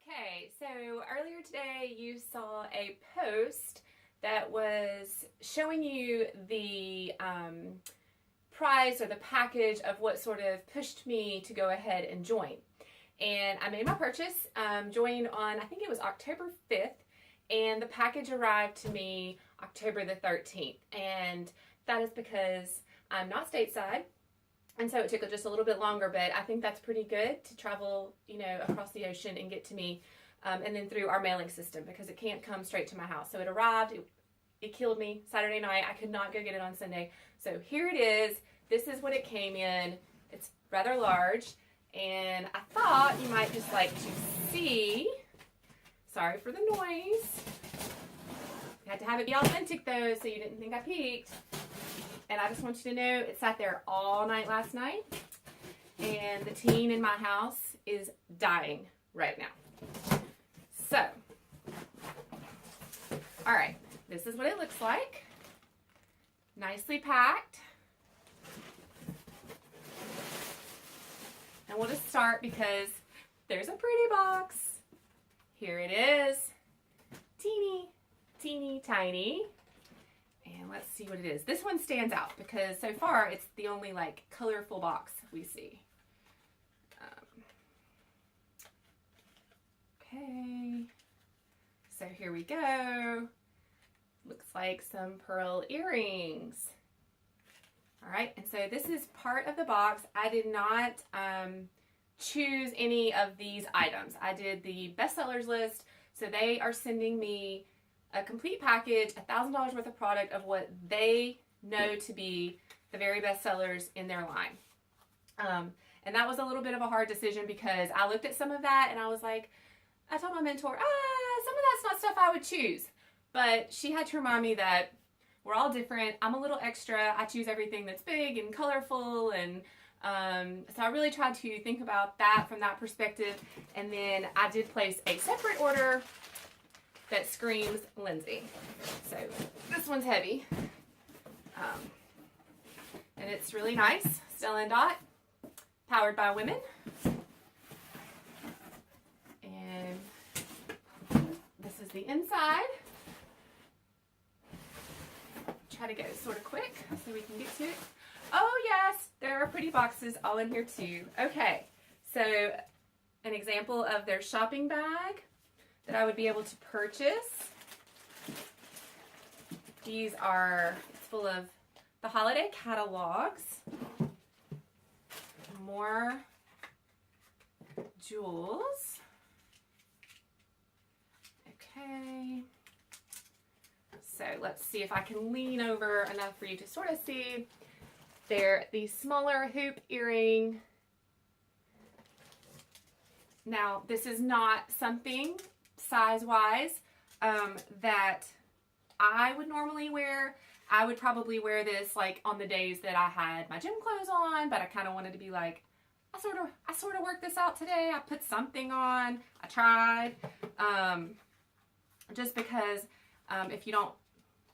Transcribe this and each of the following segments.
Okay, so earlier today you saw a post that was showing you the price or the package of what sort of pushed me to go ahead and join. And I made my purchase, joined on, I think it was October 5th, and the package arrived to me October the 13th. And that is because I'm not stateside. And so it took just a little bit longer, but I think that's pretty good to travel, across the ocean and get to me, and then through our mailing system because it can't come straight to my house. So it arrived, it killed me Saturday night. I could not go get it on Sunday. So here it is. This is what it came in. It's rather large, and I thought you might just like to see. Sorry for the noise. I had to have it be authentic though, so you didn't think I peeked. And I just want you to know it sat there all night last night, and the teen in my house is dying right now. So, all right, this is what it looks like. Nicely packed. And we'll just start because there's a pretty box. Here it is. Teeny, teeny, tiny. And let's see what it is. This one stands out because so far it's the only colorful box we see. Okay, so here we go. Looks like some pearl earrings. All right, and so this is part of the box. I did not choose any of these items. I did the bestsellers list, so they are sending me a complete package, $1,000 worth of product of what they know to be the very best sellers in their line. And that was a little bit of a hard decision because I looked at some of that and I was like, I told my mentor, some of that's not stuff I would choose. But she had to remind me that we're all different. I'm a little extra. I choose everything that's big and colorful. And so I really tried to think about that from that perspective. And then I did place a separate order that screams Lindsay. So this one's heavy. And it's really nice. Stella Dot, powered by women. And this is the inside. Try to go sort of quick so we can get to it. Oh yes, there are pretty boxes all in here too. Okay, so an example of their shopping bag that I would be able to purchase. These are, it's full of the holiday catalogs, more jewels. Okay, so let's see if I can lean over enough for you to sort of see. They're the smaller hoop earring. Now, this is not something size-wise that I would normally wear. I would probably wear this on the days that I had my gym clothes on, but I kind of wanted to be like, I sort of worked this out today. I put something on. I tried. Just because if you don't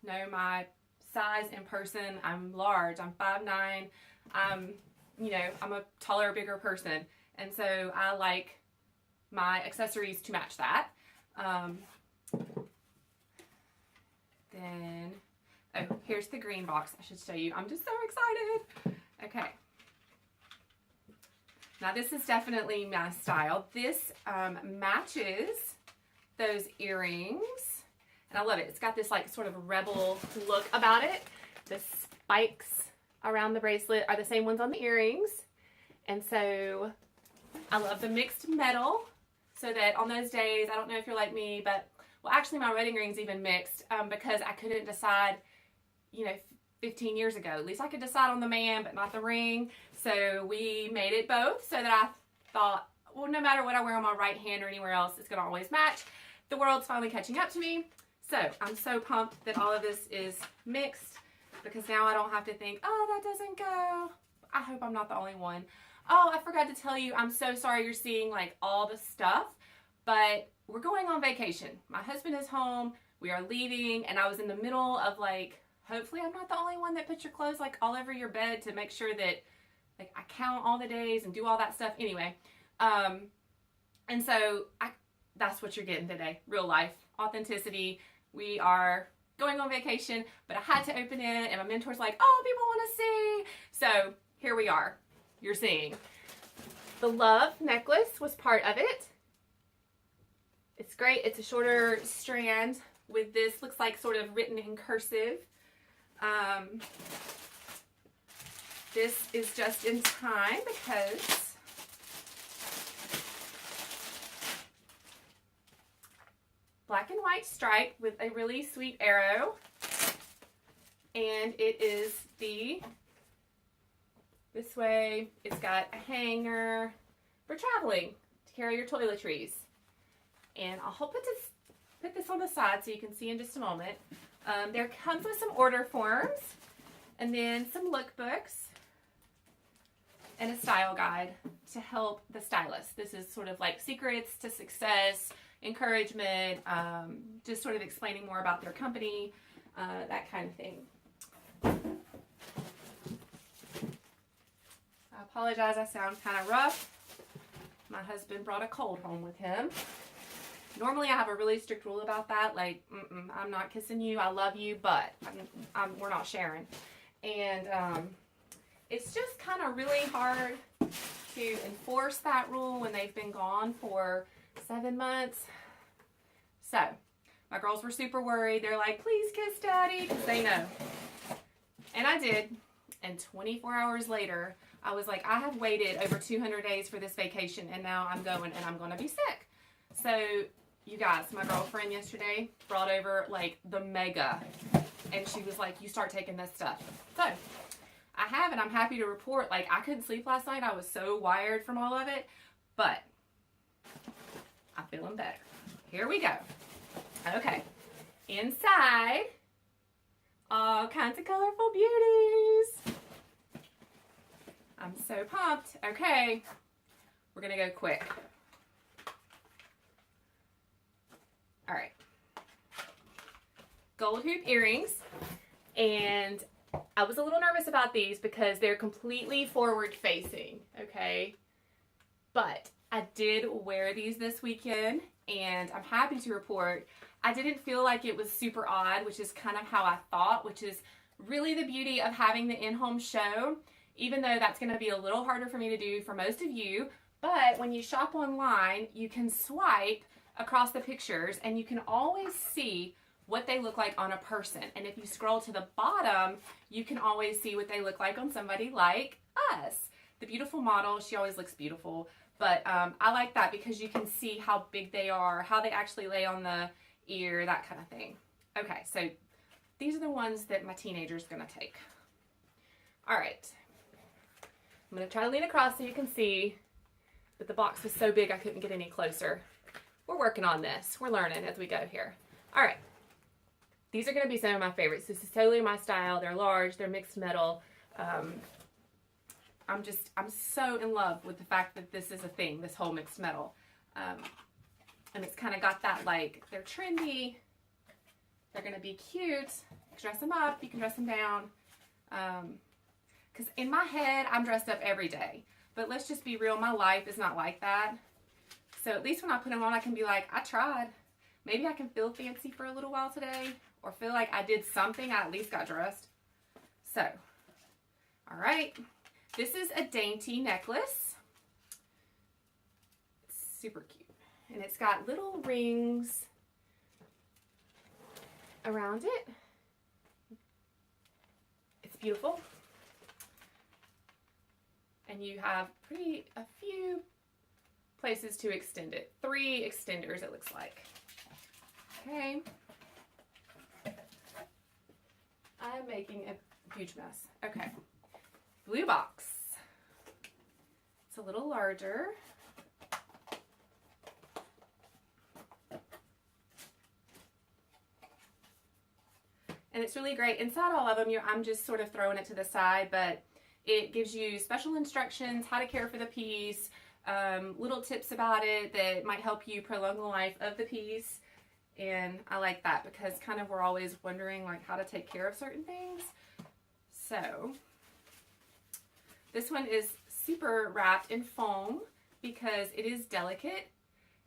know my size in person, I'm large. I'm 5'9". I'm a taller, bigger person, and so I like my accessories to match that. Then, oh, here's the green box. I should show you. I'm just so excited. Okay. Now this is definitely my style. This matches those earrings, and I love it. It's got this sort of rebel look about it. The spikes around the bracelet are the same ones on the earrings, and so I love the mixed metal. So that on those days, I don't know if you're like me, but, well, actually my wedding ring's even mixed because I couldn't decide, 15 years ago. At least I could decide on the man, but not the ring. So we made it both so that I thought, well, no matter what I wear on my right hand or anywhere else, it's going to always match. The world's finally catching up to me. So I'm so pumped that all of this is mixed because now I don't have to think, oh, that doesn't go. I hope I'm not the only one. Oh, I forgot to tell you, I'm so sorry you're seeing all the stuff, but we're going on vacation. My husband is home, we are leaving, and I was in the middle of hopefully I'm not the only one that puts your clothes all over your bed to make sure that I count all the days and do all that stuff anyway. And so that's what you're getting today. Real life, authenticity. We are going on vacation, but I had to open it, and my mentor's like, oh, people want to see. So here we are. You're seeing. The love necklace was part of it. It's great. It's a shorter strand with this, looks like sort of written in cursive. This is just in time because black and white stripe with a really sweet arrow. And it is this way. It's got a hanger for traveling to carry your toiletries. And I'll put this on the side so you can see in just a moment. There comes with some order forms and then some lookbooks and a style guide to help the stylist. This is sort of like secrets to success, encouragement, just sort of explaining more about their company, that kind of thing. I apologize, I sound kind of rough. My husband brought a cold home with him. Normally I have a really strict rule about that, like, I'm not kissing you, I love you, but we're not sharing. And it's just kind of really hard to enforce that rule when they've been gone for 7 months. So, my girls were super worried. They're like, please kiss Daddy, because they know. And I did. And 24 hours later, I was like, I have waited over 200 days for this vacation, and now I'm going, and I'm going to be sick. So, you guys, my girlfriend yesterday brought over, like, the mega. And she was like, you start taking this stuff. So, I have, and I'm happy to report, like, I couldn't sleep last night. I was so wired from all of it. But, I'm feeling better. Here we go. Okay. Inside, all kinds of colorful beauties. I'm so pumped. Okay. We're going to go quick. All right. Gold hoop earrings. And I was a little nervous about these because they're completely forward facing, okay? But I did wear these this weekend, and I'm happy to report I didn't feel like it was super odd, which is kind of how I thought, which is really the beauty of having the in-home show, even though that's going to be a little harder for me to do for most of you. But when you shop online, you can swipe across the pictures, and you can always see what they look like on a person. And if you scroll to the bottom, you can always see what they look like on somebody like us. The beautiful model, she always looks beautiful, but I like that because you can see how big they are, how they actually lay on the ear, that kind of thing. Okay, so these are the ones that my teenager's gonna take. All right, I'm gonna try to lean across so you can see, but the box was so big I couldn't get any closer. We're working on this. We're learning as we go here. All right. These are going to be some of my favorites. This is totally my style. They're large. They're mixed metal. I'm so in love with the fact that this is a thing, this whole mixed metal. And it's kind of got that, like, they're trendy. They're going to be cute. You can dress them up. You can dress them down. Because in my head, I'm dressed up every day. But let's just be real. My life is not like that. So at least when I put them on, I can be like, I tried. Maybe I can feel fancy for a little while today, or feel like I did something. I at least got dressed. So, all right. This is a dainty necklace. It's super cute. And it's got little rings around it. It's beautiful. And you have a few places to extend it. 3 extenders, it looks like. Okay. I'm making a huge mess. Okay. Blue box. It's a little larger. And it's really great. Inside all of them, I'm just sort of throwing it to the side, but it gives you special instructions, how to care for the piece, little tips about it that might help you prolong the life of the piece. And I like that because kind of we're always wondering like how to take care of certain things. So this one is super wrapped in foam because it is delicate.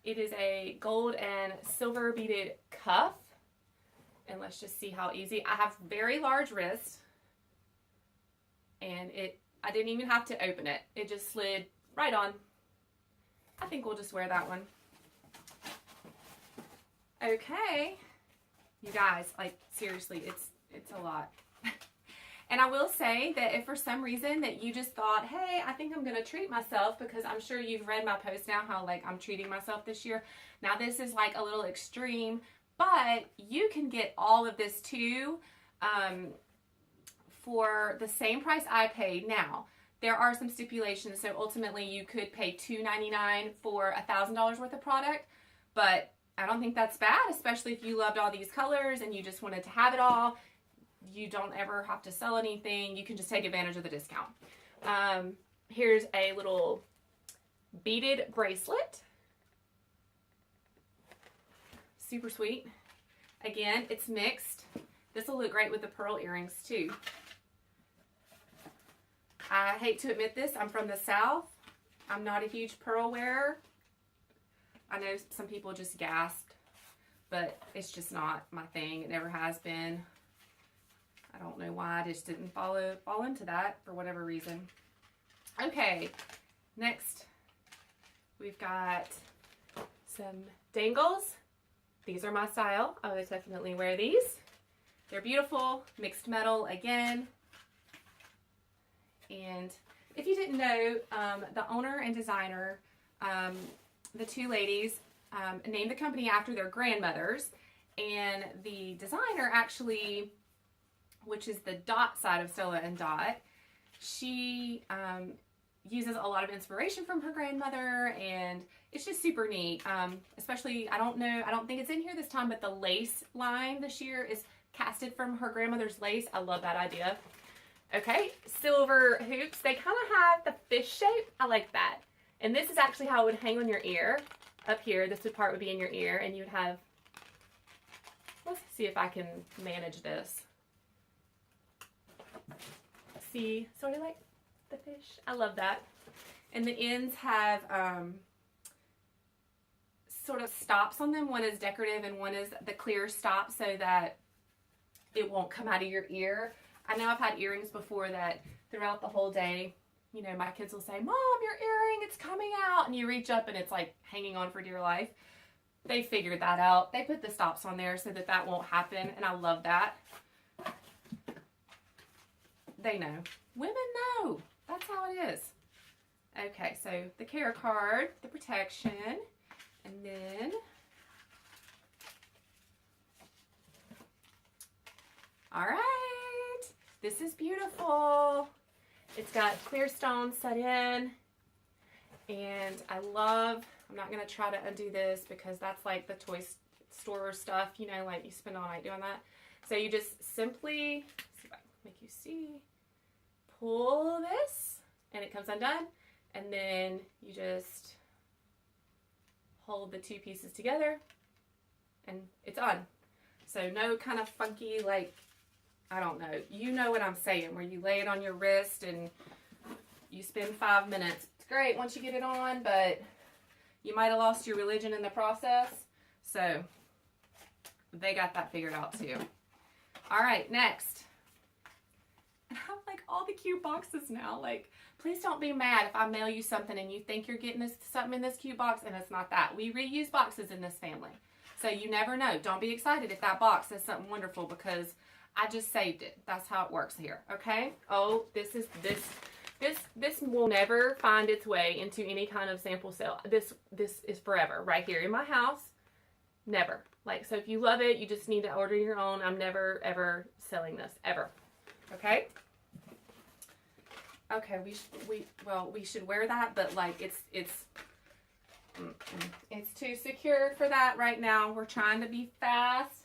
It is a gold and silver beaded cuff. And let's just see how easy. I have very large wrists. And I didn't even have to open it. It just slid right on. I think we'll just wear that one. Okay. You guys, like seriously, it's a lot. And I will say that if for some reason that you just thought, hey, I think I'm going to treat myself, because I'm sure you've read my post now how like I'm treating myself this year. Now this is like a little extreme, but you can get all of this too for the same price I paid. Now, there are some stipulations, so ultimately you could pay $2.99 for $1,000 worth of product, but I don't think that's bad, especially if you loved all these colors and you just wanted to have it all. You don't ever have to sell anything. You can just take advantage of the discount. Here's a little beaded bracelet. Super sweet. Again, it's mixed. This will look great with the pearl earrings too. I hate to admit this, I'm from the South. I'm not a huge pearl wearer. I know some people just gasped, but it's just not my thing. It never has been. I don't know why. I just didn't fall into that for whatever reason. Okay, next we've got some dangles. These are my style. I would definitely wear these. They're beautiful, mixed metal again. And if you didn't know, the owner and designer, the two ladies, named the company after their grandmothers, and the designer actually, which is the Dot side of Stella and Dot, she uses a lot of inspiration from her grandmother, and it's just super neat. Especially, I don't think it's in here this time, but the lace line this year is casted from her grandmother's lace. I love that idea. Okay, silver hoops. They kind of have the fish shape. I like that. And this is actually how it would hang on your ear. Up here, this part would be in your ear, and you would have, let's see if I can manage this. See, sort of like the fish. I love that. And the ends have sort of stops on them. One is decorative and one is the clear stop so that it won't come out of your ear. I know I've had earrings before that throughout the whole day, you know, my kids will say, Mom, your earring, it's coming out. And you reach up and it's like hanging on for dear life. They figured that out. They put the stops on there so that that won't happen. And I love that. They know. Women know. That's how it is. Okay, so the care card, the protection, and then all right, this is beautiful. It's got clear stones set in, and I love, I'm not going to try to undo this because that's like the toy store stuff, you know, like you spend all night doing that. So you just simply, let's see if I can make you see, pull this, and it comes undone, and then you just hold the two pieces together, and it's on. So no kind of funky, like, I don't know, you know what I'm saying, where you lay it on your wrist and you spend 5 minutes. It's great once you get it on, but you might have lost your religion in the process. So they got that figured out too. All right, next. I have like all the cute boxes now. Like, please don't be mad if I mail you something and you think you're getting something in this cute box and it's not that. We reuse boxes in this family. So you never know. Don't be excited if that box says something wonderful because I just saved it. That's how it works here. Okay? Oh, this will never find its way into any kind of sample sale. This is forever right here in my house. Never. Like, so if you love it, you just need to order your own. I'm never ever selling this ever. Okay? Okay, we should wear that, but like it's too secure for that right now. We're trying to be fast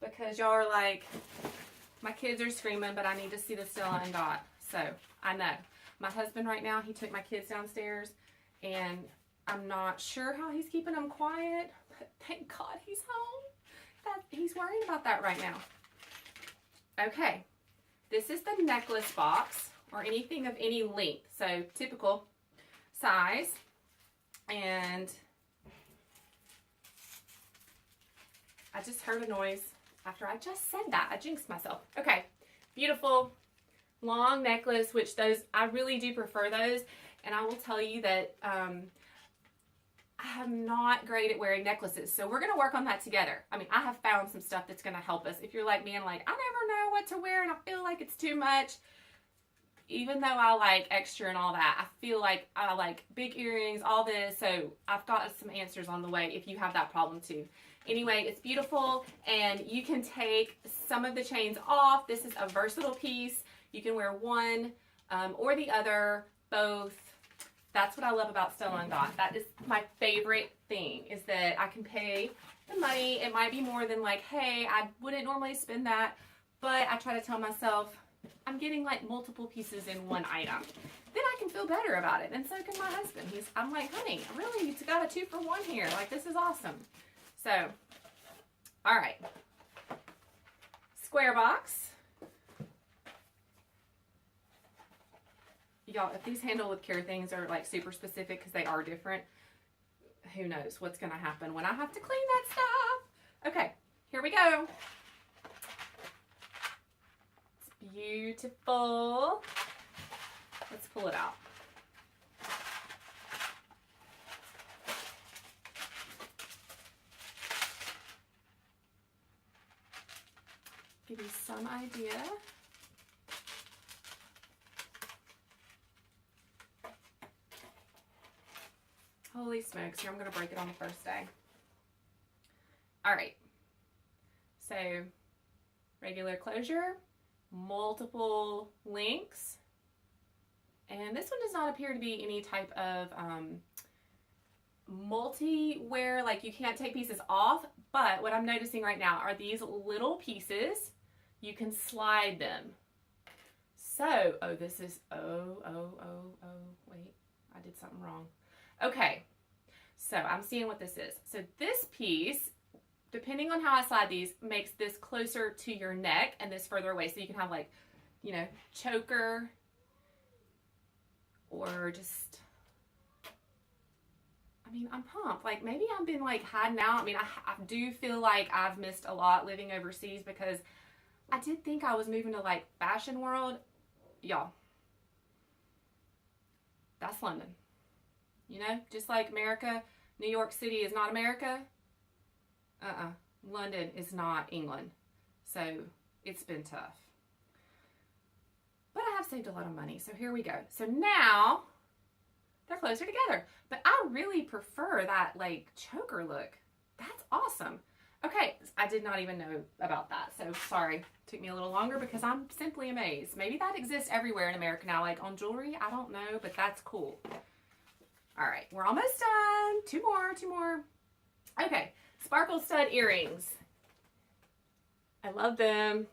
because y'all are like, my kids are screaming, but I need to see the Stella and Dot. So I know my husband right now, he took my kids downstairs, and I'm not sure how he's keeping them quiet, but thank God he's home. He's worrying about that right now. Okay, this is the necklace box, or anything of any length, so typical size, and I just heard a noise after I just said that. I jinxed myself. Okay, beautiful long necklace, which those, I really do prefer those. And I will tell you that I'm not great at wearing necklaces, so we're going to work on that together. I mean, I have found some stuff that's going to help us. If you're like me and like, I never know what to wear and I feel like it's too much, even though I like extra and all that, I feel like I like big earrings, all this, so I've got some answers on the way if you have that problem too. Anyway, it's beautiful, and you can take some of the chains off. This is a versatile piece. You can wear one or the other, both. That's what I love about Stella Dot. That is my favorite thing, is that I can pay the money. It might be more than like, hey, I wouldn't normally spend that, but I try to tell myself I'm getting like multiple pieces in one item. Then I can feel better about it, and so can my husband. I'm like, honey, really, you got a 2-for-1 here. Like, this is awesome. So, all right. Square box. Y'all, if these handle with care things are like super specific because they are different, who knows what's going to happen when I have to clean that stuff. Okay, here we go. It's beautiful. Let's pull it out. Give you some idea. Holy smokes, here I'm going to break it on the first day. All right, so regular closure, multiple links, and this one does not appear to be any type of multi-wear, like you can't take pieces off, but what I'm noticing right now are these little pieces. You can slide them. So, oh, this is, wait, I did something wrong. Okay, so I'm seeing what this is. So this piece, depending on how I slide these, makes this closer to your neck and this further away. So you can have like, you know, choker or just, I mean, I'm pumped. Like maybe I've been like hiding out. I mean, I do feel like I've missed a lot living overseas because I did think I was moving to like fashion world. Y'all, that's London. You know, just like America, New York City is not America. London is not England. So it's been tough. But I have saved a lot of money. So here we go. So now they're closer together. But I really prefer that like choker look. That's awesome. Okay, I did not even know about that. So sorry, took me a little longer because I'm simply amazed. Maybe that exists everywhere in America now, like on jewelry. I don't know, but that's cool. All right, we're almost done. Two more. Okay, sparkle stud earrings. I love them.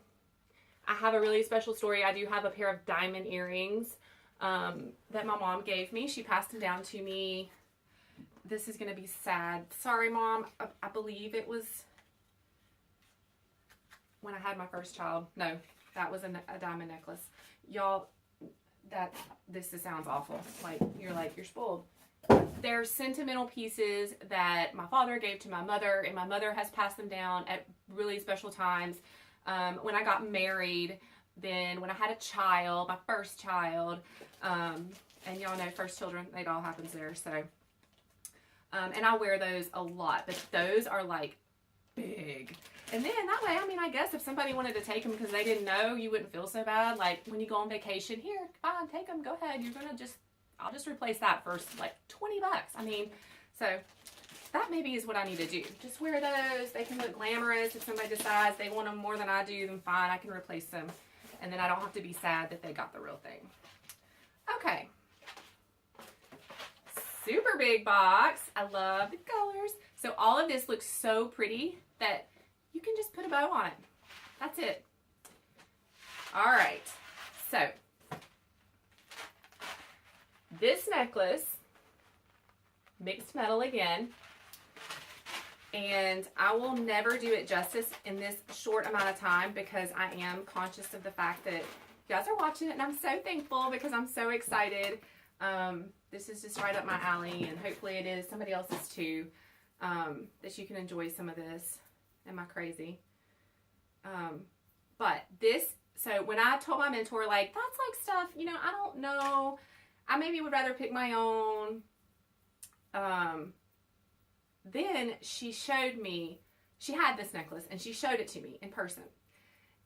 I have a really special story. I do have a pair of diamond earrings that my mom gave me. She passed them down to me. This is going to be sad. Sorry, Mom. I believe it was when I had my first child. No, that was a diamond necklace. Y'all, this sounds awful. Like, you're spoiled. They're sentimental pieces that my father gave to my mother, and my mother has passed them down at really special times. When I got married, then when I had a child, my first child, and y'all know first children, it all happens there. So, and I wear those a lot, but those are like big. And then that way, I mean, I guess if somebody wanted to take them because they didn't know, you wouldn't feel so bad. Like when you go on vacation, here, fine, take them, go ahead. I'll just replace that for like $20. I mean, so that maybe is what I need to do. Just wear those. They can look glamorous. If somebody decides they want them more than I do, then fine, I can replace them. And then I don't have to be sad that they got the real thing. Okay. Super big box. I love the colors. So all of this looks so pretty that you can just put a bow on it. That's it. All right. So this necklace, mixed metal again, and I will never do it justice in this short amount of time because I am conscious of the fact that you guys are watching it, and I'm so thankful because I'm so excited. This is just right up my alley, and hopefully it is somebody else's too, that you can enjoy some of this. Am I crazy? But this, so when I told my mentor, like, that's like stuff, you know, I don't know. I maybe would rather pick my own. Then she showed me, she had this necklace and she showed it to me in person.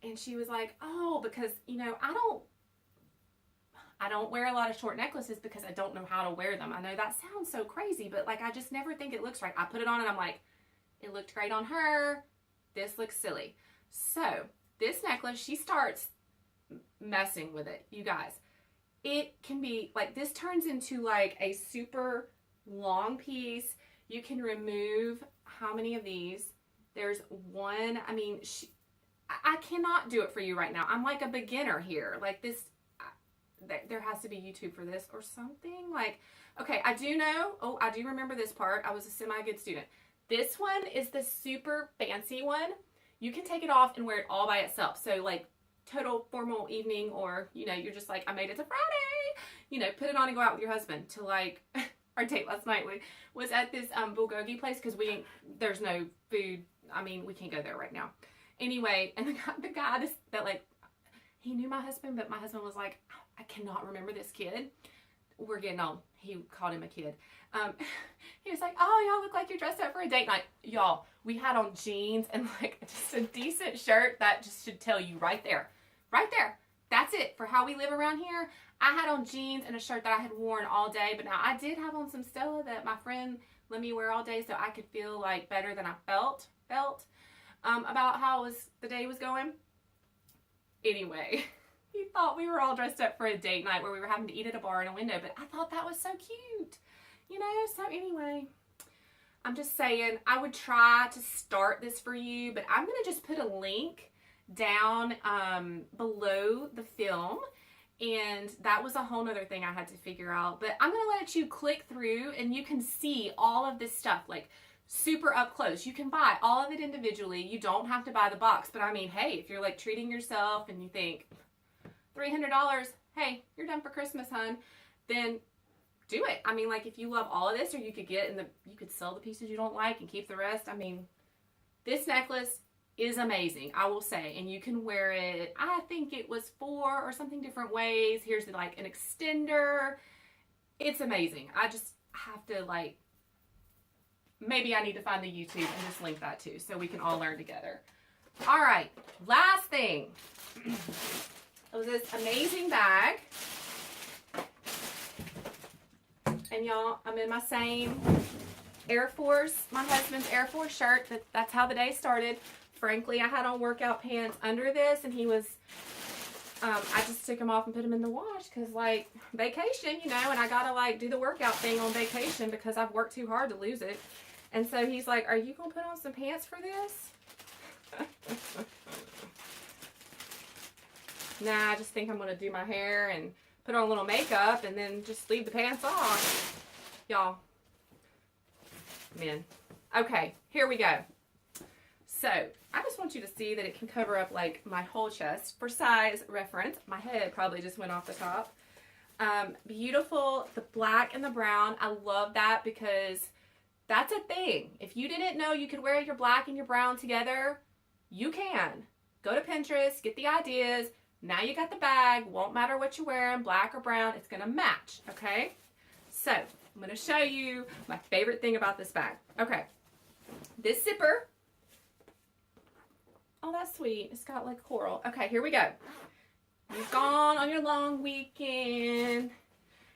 And she was like, oh, because, you know, I don't wear a lot of short necklaces because I don't know how to wear them. I know that sounds so crazy, but like, I just never think it looks right. I put it on and I'm like, it looked great on her. This looks silly. So this necklace, she starts messing with it. You guys, it can be like, this turns into like a super long piece. You can remove how many of these? There's one. I mean, I cannot do it for you right now. I'm like a beginner here. Like this, there has to be YouTube for this or something. Like, okay, I do know. Oh, I do remember this part. I was a semi-good student. This one is the super fancy one. You can take it off and wear it all by itself. So like total formal evening, or, you know, you're just like, I made it to Friday. You know, put it on and go out with your husband to like, our date last night was at this bulgogi place because there's no food. I mean, we can't go there right now. Anyway, and the guy that like, he knew my husband, but my husband was like, I cannot remember this kid. We're getting on. He called him a kid. He was like, oh, y'all look like you're dressed up for a date night. Y'all, we had on jeans and like just a decent shirt. That just should tell you right there. Right there. That's it for how we live around here. I had on jeans and a shirt that I had worn all day, but now I did have on some Stella that my friend let me wear all day so I could feel like better than I felt about how the day was going. Anyway, he thought we were all dressed up for a date night where we were having to eat at a bar in a window, but I thought that was so cute, you know? So anyway, I'm just saying I would try to start this for you, but I'm going to just put a link down below the film, and that was a whole nother thing I had to figure out. But I'm going to let you click through and you can see all of this stuff like super up close. You can buy all of it individually. You don't have to buy the box, but I mean, hey, if you're like treating yourself and you think $300, hey, you're done for Christmas, hun, then do it. I mean, like if you love all of this, or you could you could sell the pieces you don't like and keep the rest. I mean, this necklace is amazing, I will say, and you can wear it, I think it was 4 or something different ways. Here's like an extender. It's amazing. I just have to like, maybe I need to find the YouTube and just link that too so we can all learn together. All right, last thing. It was this amazing bag. And y'all, I'm in my same Air Force, my husband's Air Force shirt. That's how the day started. Frankly, I had on workout pants under this, and he was, I just took them off and put them in the wash because, like, vacation, you know, and I got to, like, do the workout thing on vacation because I've worked too hard to lose it. And so he's like, are you going to put on some pants for this? Nah, I just think I'm going to do my hair and put on a little makeup and then just leave the pants on. Y'all. Man. Okay, here we go. So, I just want you to see that it can cover up like my whole chest. For size reference, my head probably just went off the top. Beautiful, the black and the brown. I love that because that's a thing. If you didn't know you could wear your black and your brown together, you can. Go to Pinterest, get the ideas. Now you got the bag. Won't matter what you're wearing, black or brown. It's going to match, okay? So, I'm going to show you my favorite thing about this bag. Okay, this zipper. Oh, that's sweet. It's got like coral. Okay, here we go. You've gone on your long weekend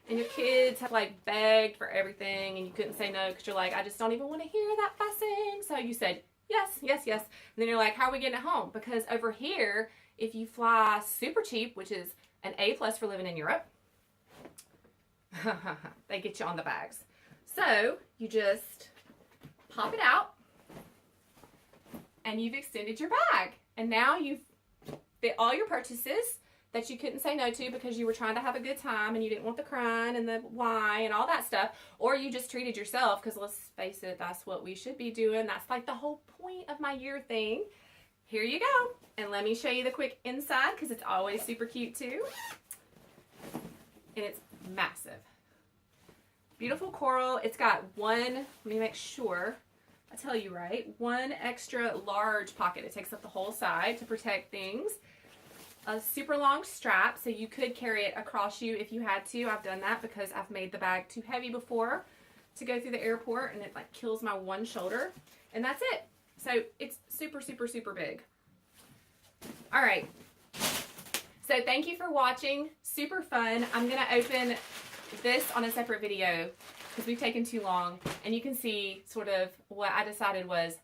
and your kids have like begged for everything and you couldn't say no because you're like, I just don't even want to hear that fussing. So you said, yes, yes, yes. And then you're like, how are we getting it home? Because over here, if you fly super cheap, which is an A+ for living in Europe, they get you on the bags. So you just pop it out and you've extended your bag. And now you've fit all your purchases that you couldn't say no to because you were trying to have a good time and you didn't want the crying and the why and all that stuff. Or you just treated yourself because let's face it, that's what we should be doing. That's like the whole point of my year thing. Here you go. And let me show you the quick inside because it's always super cute too. And it's massive. Beautiful coral. It's got one, let me make sure. I tell you, right? One extra large pocket. It takes up the whole side to protect things. A super long strap, so you could carry it across you if you had to. I've done that because I've made the bag too heavy before to go through the airport, and it like kills my one shoulder. And that's it. So it's super, super, super big. All right. So thank you for watching. Super fun. I'm going to open this on a separate video because we've taken too long, and you can see sort of what I decided was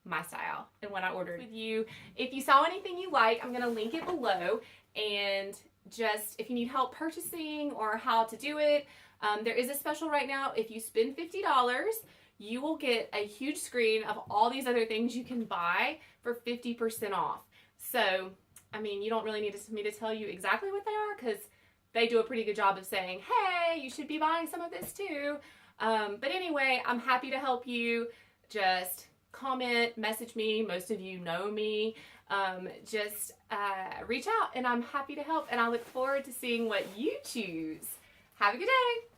my style and what I ordered with you. If you saw anything you like, I'm going to link it below, and just if you need help purchasing or how to do it, there is a special right now. If you spend $50, you will get a huge screen of all these other things you can buy for 50% off. So, I mean, you don't really need me to tell you exactly what they are because they do a pretty good job of saying, hey, you should be buying some of this too. But anyway, I'm happy to help you. Just comment, message me. Most of you know me. Just reach out, and I'm happy to help, and I look forward to seeing what you choose. Have a good day.